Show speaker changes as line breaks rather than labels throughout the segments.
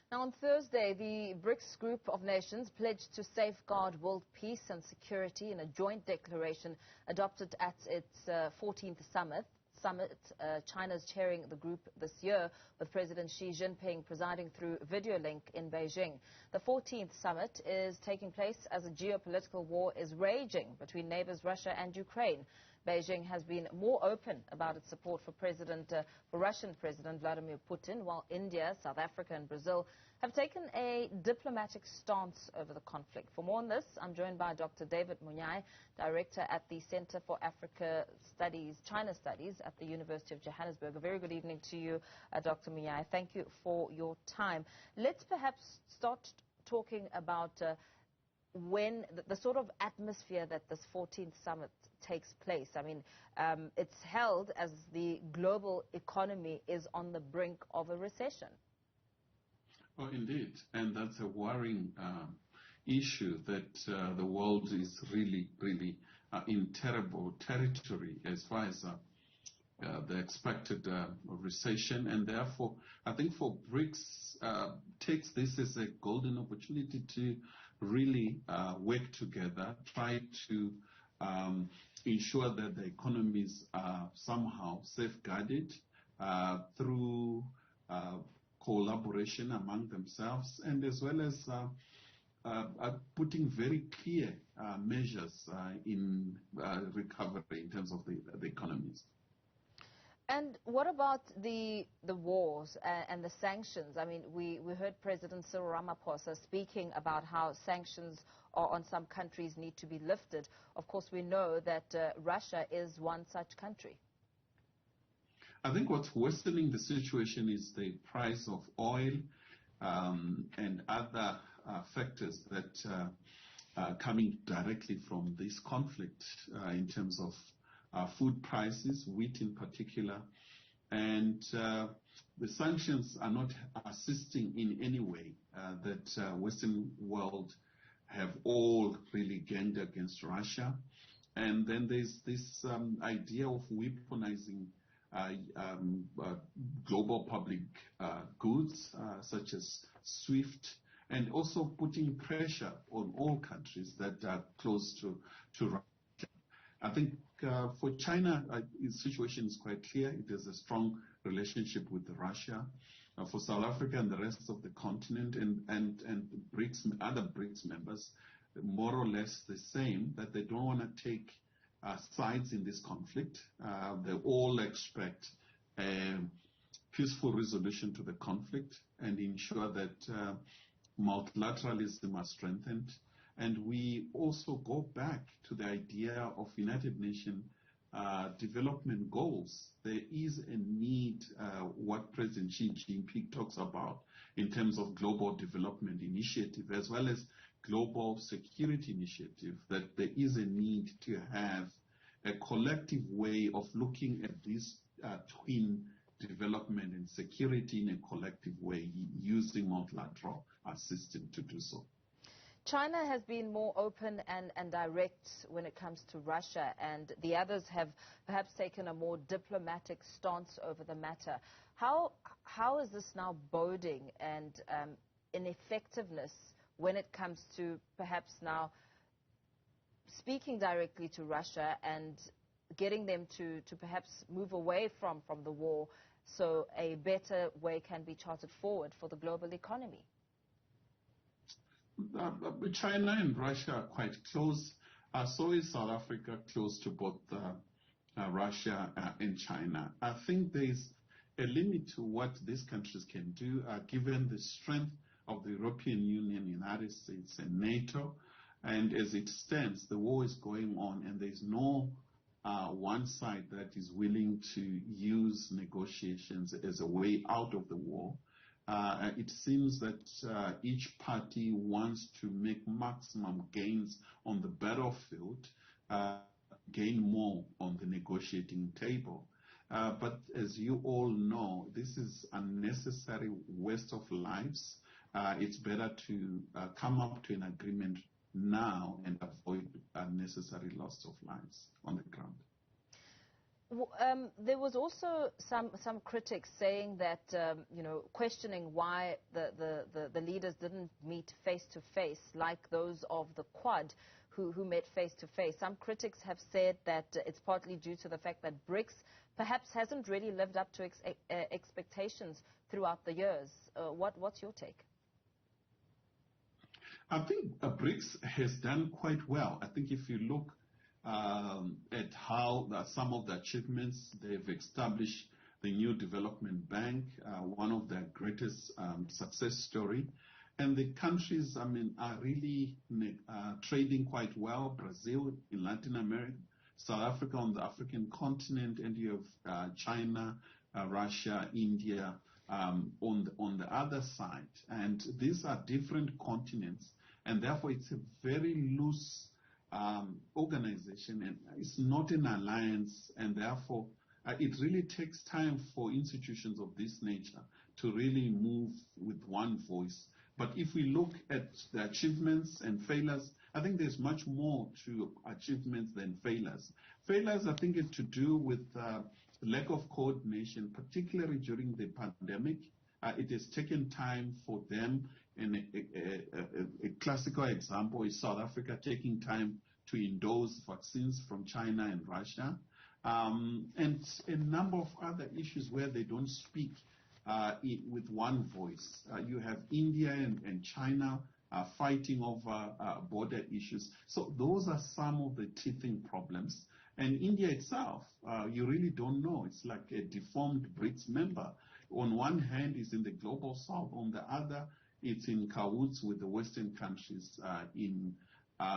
Now, on Thursday, the BRICS group of nations pledged to safeguard world peace and security in a joint declaration adopted at its 14th summit. China's chairing the group this year, with President Xi Jinping presiding through video link in Beijing. The 14th summit is taking place as a geopolitical war is raging between neighbors Russia and Ukraine. Beijing has been more open about its support for Russian President Vladimir Putin, while India, South Africa and Brazil have taken a diplomatic stance over the conflict. For more on this, I'm joined by Dr. David Monyae, Director at the Center for China Studies at the University of Johannesburg. A very good evening to you, Dr. Monyae. Thank you for your time. Let's perhaps start talking about when the sort of atmosphere that this 14th summit takes place. I mean, it's held as the global economy is on the brink of a recession.
Well, indeed, and that's a worrying issue that the world is really in terrible territory as far as the expected recession, and therefore I think for BRICS takes this as a golden opportunity to really work together, try to ensure that the economies are somehow safeguarded through collaboration among themselves, and as well as putting very clear measures in recovery in terms of the economies.
And what about the wars and the sanctions? I mean, we heard President Cyril Ramaphosa speaking about how sanctions on some countries need to be lifted. Of course, we know that Russia is one such country.
I think what's worsening the situation is the price of oil and other factors that are coming directly from this conflict in terms of food prices, wheat in particular, and the sanctions are not assisting in any way. That Western world have all really gained against Russia, and then there's this idea of weaponizing global public goods such as SWIFT, and also putting pressure on all countries that are close to Russia. I think for China, the situation is quite clear. It has a strong relationship with Russia. For South Africa and the rest of the continent and BRICS, other BRICS members, more or less the same, that they don't want to take sides in this conflict. They all expect a peaceful resolution to the conflict and ensure that multilateralism is strengthened. And we also go back to the idea of United Nations development goals. There is a need, what President Xi Jinping talks about in terms of global development initiative as well as global security initiative, that there is a need to have a collective way of looking at this twin development and security in a collective way, using multilateral system to do so.
China has been more open and direct when it comes to Russia, and the others have perhaps taken a more diplomatic stance over the matter. How is this now boding and ineffectiveness when it comes to perhaps now speaking directly to Russia and getting them to perhaps move away from the war so a better way can be charted forward for the global economy?
China and Russia are quite close. So is South Africa close to both Russia and China. I think there is a limit to what these countries can do, given the strength of the European Union, United States, and NATO. And as it stands, the war is going on, and there is no one side that is willing to use negotiations as a way out of the war. It seems that each party wants to make maximum gains on the battlefield, gain more on the negotiating table. But as you all know, this is unnecessary waste of lives. It's better to come up to an agreement now and avoid unnecessary loss of lives on the ground.
There was also some critics saying that, questioning why the leaders didn't meet face-to-face like those of the Quad who met face-to-face. Some critics have said that it's partly due to the fact that BRICS perhaps hasn't really lived up to expectations throughout the years. What's your take?
I think BRICS has done quite well. I think if you look at how some of the achievements, they've established the new development bank, one of their greatest success story. And the countries, I mean, are really trading quite well. Brazil in Latin America, South Africa on the African continent, and you have China, Russia, India on the other side. And these are different continents, and therefore it's a very loose organization, and it's not an alliance, and therefore it really takes time for institutions of this nature to really move with one voice. But if we look at the achievements and failures, I think there's much more to achievements than failures. Failures, I think, is to do with lack of coordination, particularly during the pandemic. It has taken time for them, and a classical example is South Africa taking time to endorse vaccines from China and Russia, and a number of other issues where they don't speak with one voice. You have India and China fighting over border issues. So those are some of the teething problems. And India itself, you really don't know. It's like a deformed BRICS member. On one hand, it's in the global south. On the other, it's in cahoots with the Western countries in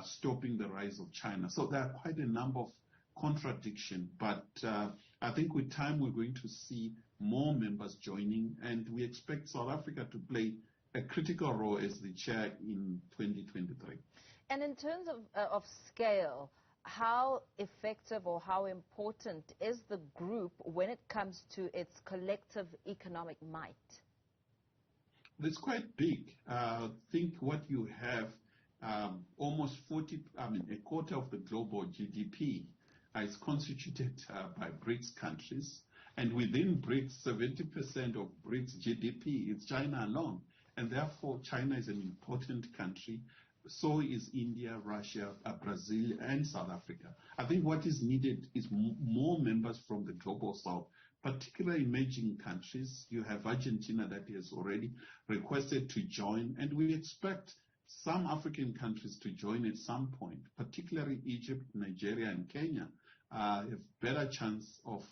stopping the rise of China. So there are quite a number of contradictions. But I think with time, we're going to see more members joining, and we expect South Africa to play a critical role as the chair in 2023.
And in terms of scale, how effective or how important is the group when it comes to its collective economic might?
It's quite big. Think what you have, almost a quarter of the global GDP is constituted by BRICS countries. And within BRICS, 70% of BRICS GDP is China alone. And therefore, China is an important country. So is India, Russia, Brazil, and South Africa. I think what is needed is more members from the global south, particularly emerging countries. You have Argentina that has already requested to join, and we expect some African countries to join at some point, particularly Egypt, Nigeria, and Kenya have better chance of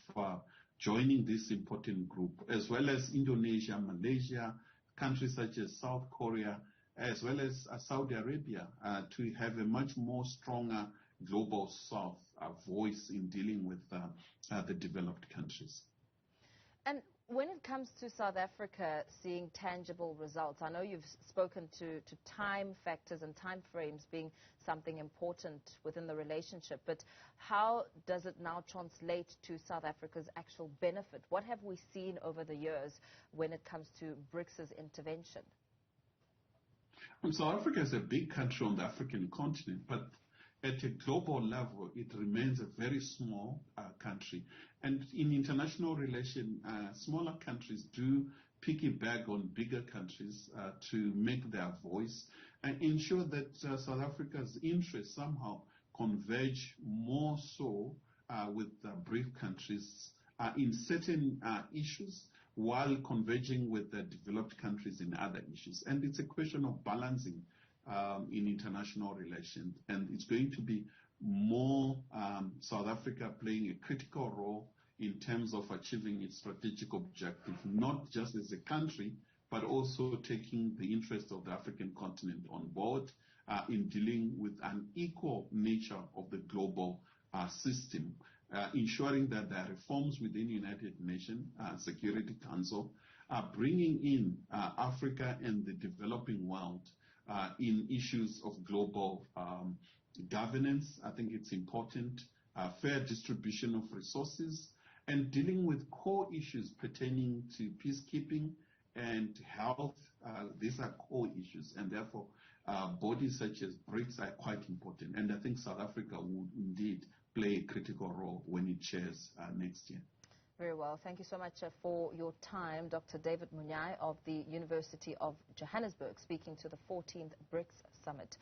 joining this important group, as well as Indonesia, Malaysia, countries such as South Korea, as well as Saudi Arabia, to have a much more stronger global south voice in dealing with the developed countries.
And when it comes to South Africa seeing tangible results, I know you've spoken to time factors and time frames being something important within the relationship, but how does it now translate to South Africa's actual benefit? What have we seen over the years when it comes to BRICS's intervention?
South Africa is a big country on the African continent, but at a global level, it remains a very small country. And in international relations, smaller countries do piggyback on bigger countries to make their voice and ensure that South Africa's interests somehow converge more so with BRICS countries in certain issues, while converging with the developed countries in other issues. And it's a question of balancing in international relations. And it's going to be more South Africa playing a critical role in terms of achieving its strategic objective, not just as a country, but also taking the interest of the African continent on board in dealing with an equal nature of the global system. Ensuring that there are reforms within the United Nations Security Council, bringing in Africa and the developing world in issues of global governance. I think it's important, fair distribution of resources, and dealing with core issues pertaining to peacekeeping and health. These are core issues, and therefore bodies such as BRICS are quite important. And I think South Africa would indeed play a critical role when it chairs next year.
Very well. Thank you so much for your time, Dr. David Monyae of the University of Johannesburg, speaking to the 14th BRICS Summit.